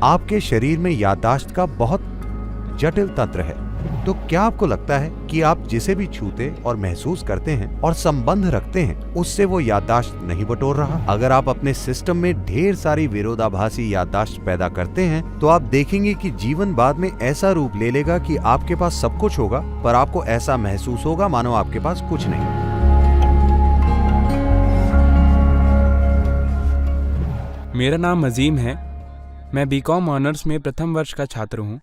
आपके शरीर में याददाश्त का बहुत जटिल तंत्र है। तो क्या आपको लगता है कि आप जिसे भी छूते और महसूस करते हैं और संबंध रखते हैं, उससे वो याददाश्त नहीं बटोर रहा? अगर आप अपने सिस्टम में ढेर सारी विरोधाभासी याददाश्त पैदा करते हैं, तो आप देखेंगे कि जीवन बाद में ऐसा रूप ले लेगा कि आपके पास सब कुछ होगा, पर आपको ऐसा महसूस होगा मानो आपके पास कुछ नहीं। मेरा नाम अजीम है। मैं बीकॉम ऑनर्स में प्रथम वर्ष का छात्र हूँ।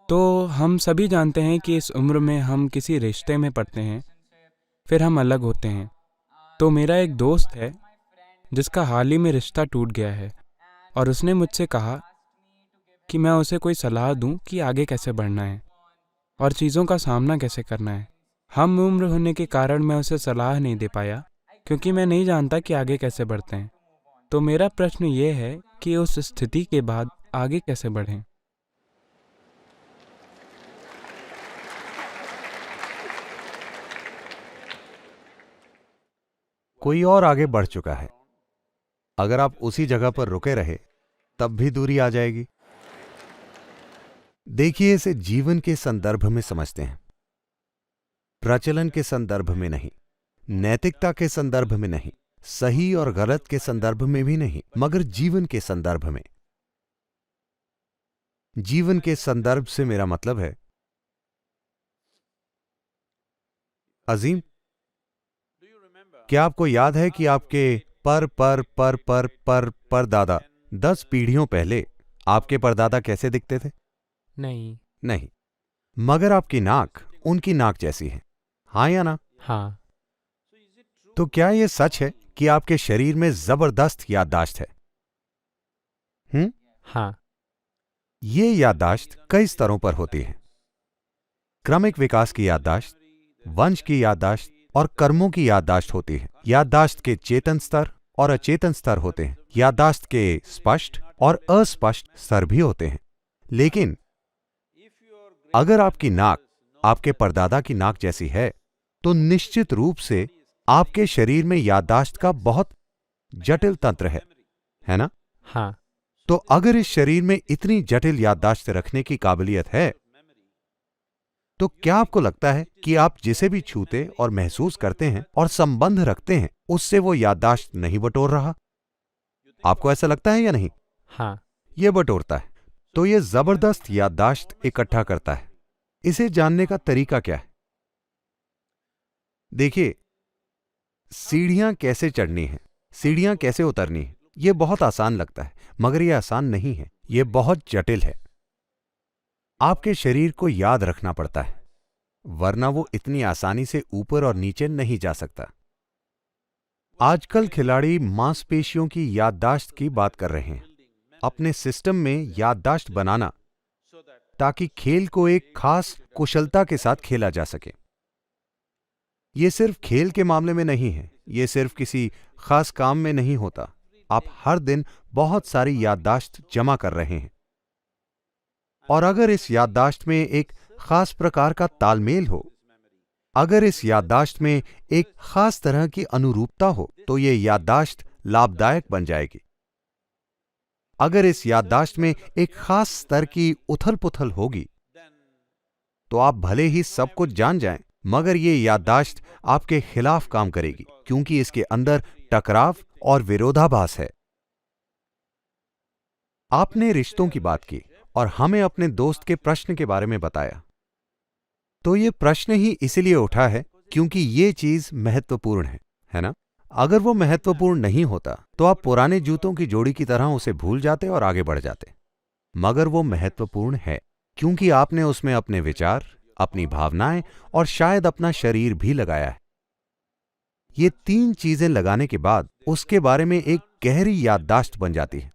तो हम सभी जानते हैं कि इस उम्र में हम किसी रिश्ते में पड़ते हैं, फिर हम अलग होते हैं। तो मेरा एक दोस्त है जिसका हाल ही में रिश्ता टूट गया है, और उसने मुझसे कहा कि मैं उसे कोई सलाह दूं कि आगे कैसे बढ़ना है और चीज़ों का सामना कैसे करना है। हम उम्र होने के कारण मैं उसे सलाह नहीं दे पाया, क्योंकि मैं नहीं जानता कि आगे कैसे बढ़ते हैं। तो मेरा प्रश्न ये है कि उस स्थिति के बाद आगे कैसे बढ़ें। कोई और आगे बढ़ चुका है। अगर आप उसी जगह पर रुके रहे, तब भी दूरी आ जाएगी। देखिए, इसे जीवन के संदर्भ में समझते हैं, प्रचलन के संदर्भ में नहीं, नैतिकता के संदर्भ में नहीं, सही और गलत के संदर्भ में भी नहीं, मगर जीवन के संदर्भ में। जीवन के संदर्भ से मेरा मतलब है, अजीम, क्या आपको याद है कि आपके परदादा 10 पीढ़ियों पहले आपके परदादा कैसे दिखते थे? नहीं, मगर आपकी नाक उनकी नाक जैसी है, हाँ या ना? हाँ। तो क्या यह सच है कि आपके शरीर में जबरदस्त याददाश्त है? हाँ। ये याददाश्त कई स्तरों पर होती है। क्रमिक विकास की याददाश्त, वंश की याददाश्त और कर्मों की याददाश्त होती है। याददाश्त के चेतन स्तर और अचेतन स्तर होते हैं। याददाश्त के स्पष्ट और अस्पष्ट स्तर भी होते हैं। लेकिन अगर आपकी नाक आपके परदादा की नाक जैसी है, तो निश्चित रूप से आपके शरीर में याददाश्त का बहुत जटिल तंत्र है ना? हाँ। तो अगर इस शरीर में इतनी जटिल याददाश्त रखने की काबिलियत है, तो क्या आपको लगता है कि आप जिसे भी छूते और महसूस करते हैं और संबंध रखते हैं, उससे वो याददाश्त नहीं बटोर रहा? आपको ऐसा लगता है या नहीं? हाँ। यह बटोरता है। तो यह जबरदस्त याददाश्त इकट्ठा करता है। इसे जानने का तरीका क्या है? देखिए, सीढ़ियां कैसे चढ़नी है, सीढ़ियां कैसे उतरनी है, यह बहुत आसान लगता है, मगर यह आसान नहीं है, यह बहुत जटिल है। आपके शरीर को याद रखना पड़ता है, वरना वो इतनी आसानी से ऊपर और नीचे नहीं जा सकता। आजकल खिलाड़ी मांसपेशियों की याददाश्त की बात कर रहे हैं, अपने सिस्टम में याददाश्त बनाना, ताकि खेल को एक खास कुशलता के साथ खेला जा सके। यह सिर्फ खेल के मामले में नहीं है, यह सिर्फ किसी खास काम में नहीं होता। आप हर दिन बहुत सारी याददाश्त जमा कर रहे हैं, और अगर इस याददाश्त में एक खास प्रकार का तालमेल हो, अगर इस याददाश्त में एक खास तरह की अनुरूपता हो, तो यह याददाश्त लाभदायक बन जाएगी। अगर इस याददाश्त में एक खास स्तर की उथल पुथल होगी, तो आप भले ही सब कुछ जान जाएं, मगर यह याददाश्त आपके खिलाफ काम करेगी, क्योंकि इसके अंदर टकराव और विरोधाभास है। आपने रिश्तों की बात की और हमें अपने दोस्त के प्रश्न के बारे में बताया। तो यह प्रश्न ही इसलिए उठा है क्योंकि यह चीज महत्वपूर्ण है ना? अगर वो महत्वपूर्ण नहीं होता, तो आप पुराने जूतों की जोड़ी की तरह उसे भूल जाते और आगे बढ़ जाते। मगर वो महत्वपूर्ण है क्योंकि आपने उसमें अपने विचार, अपनी भावनाएं और शायद अपना शरीर भी लगाया है। ये 3 चीजें लगाने के बाद उसके बारे में एक गहरी याददाश्त बन जाती है।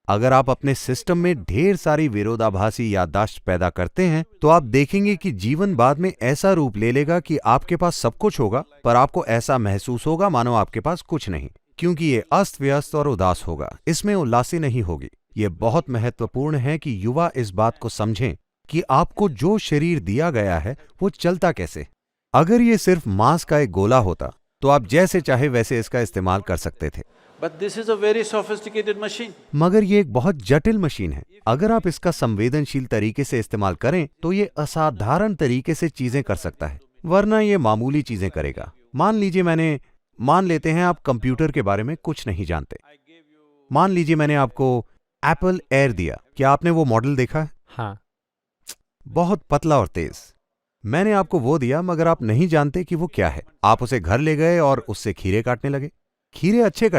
अगर आप अपने सिस्टम में ढेर सारी विरोधाभासी याददाश्त पैदा करते हैं, तो आप देखेंगे कि जीवन बाद में ऐसा रूप ले लेगा कि आपके पास सब कुछ होगा, पर आपको ऐसा महसूस होगा मानो आपके पास कुछ नहीं, क्योंकि ये अस्त व्यस्त और उदास होगा। इसमें उल्लासी नहीं होगी। ये बहुत महत्वपूर्ण है कि युवा इस बात को समझें कि आपको जो शरीर दिया गया है वो चलता कैसे। अगर ये सिर्फ मांस का एक गोला होता, तो आप जैसे चाहे वैसे इसका इस्तेमाल कर सकते थे, But this is a very sophisticated machine. मगर ये एक बहुत जटिल मशीन है। अगर आप इसका संवेदनशील तरीके से इस्तेमाल करें तो ये असाधारण तरीके से चीजें कर सकता है, वरना ये मामूली चीजें करेगा। मान लेते हैं आप कंप्यूटर के बारे में कुछ नहीं जानते। मान लीजिए मैंने आपको एप्पल एयर दिया। क्या आपने वो मॉडल देखा है? हाँ। बहुत पतला और तेज। मैंने आपको वो दिया मगर आप नहीं जानते कि वो क्या है। आप उसे घर ले गए और उससे खीरे काटने लगे। खीरे अच्छे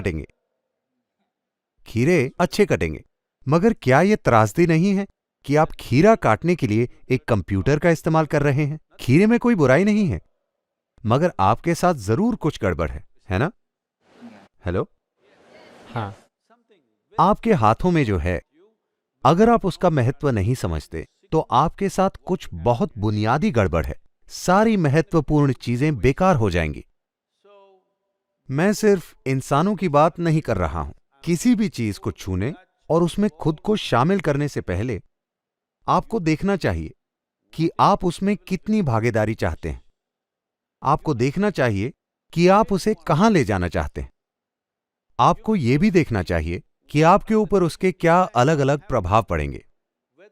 कटेंगे, मगर क्या यह त्रासदी नहीं है कि आप खीरा काटने के लिए एक कंप्यूटर का इस्तेमाल कर रहे हैं? खीरे में कोई बुराई नहीं है, मगर आपके साथ जरूर कुछ गड़बड़ है ना? हेलो? हाँ। आपके हाथों में जो है, अगर आप उसका महत्व नहीं समझते तो आपके साथ कुछ बहुत बुनियादी गड़बड़ है। सारी महत्वपूर्ण चीजें बेकार हो जाएंगी। मैं सिर्फ इंसानों की बात नहीं कर रहा हूं। किसी भी चीज को छूने और उसमें खुद को शामिल करने से पहले आपको देखना चाहिए कि आप उसमें कितनी भागीदारी चाहते हैं। आपको देखना चाहिए कि आप उसे कहां ले जाना चाहते हैं। आपको यह भी देखना चाहिए कि आपके ऊपर उसके क्या अलग अलग प्रभाव पड़ेंगे।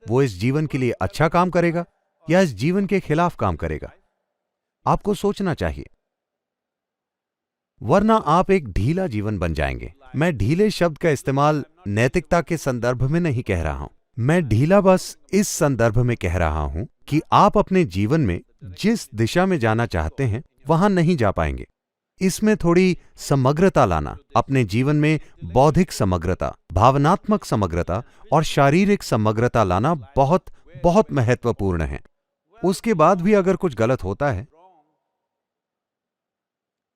वो इस जीवन के लिए अच्छा काम करेगा या इस जीवन के खिलाफ काम करेगा। आपको सोचना चाहिए, वरना आप एक ढीला जीवन बन जाएंगे। मैं ढीले शब्द का इस्तेमाल नैतिकता के संदर्भ में नहीं कह रहा हूं। मैं ढीला बस इस संदर्भ में कह रहा हूं कि आप अपने जीवन में जिस दिशा में जाना चाहते हैं वहां नहीं जा पाएंगे। इसमें थोड़ी समग्रता लाना, अपने जीवन में बौद्धिक समग्रता, भावनात्मक समग्रता और शारीरिक समग्रता लाना बहुत बहुत महत्वपूर्ण है। उसके बाद भी अगर कुछ गलत होता है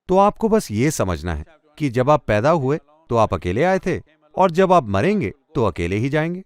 तो आपको बस ये समझना है कि जब आप पैदा हुए तो आप अकेले आए थे और जब आप मरेंगे तो अकेले ही जाएंगे।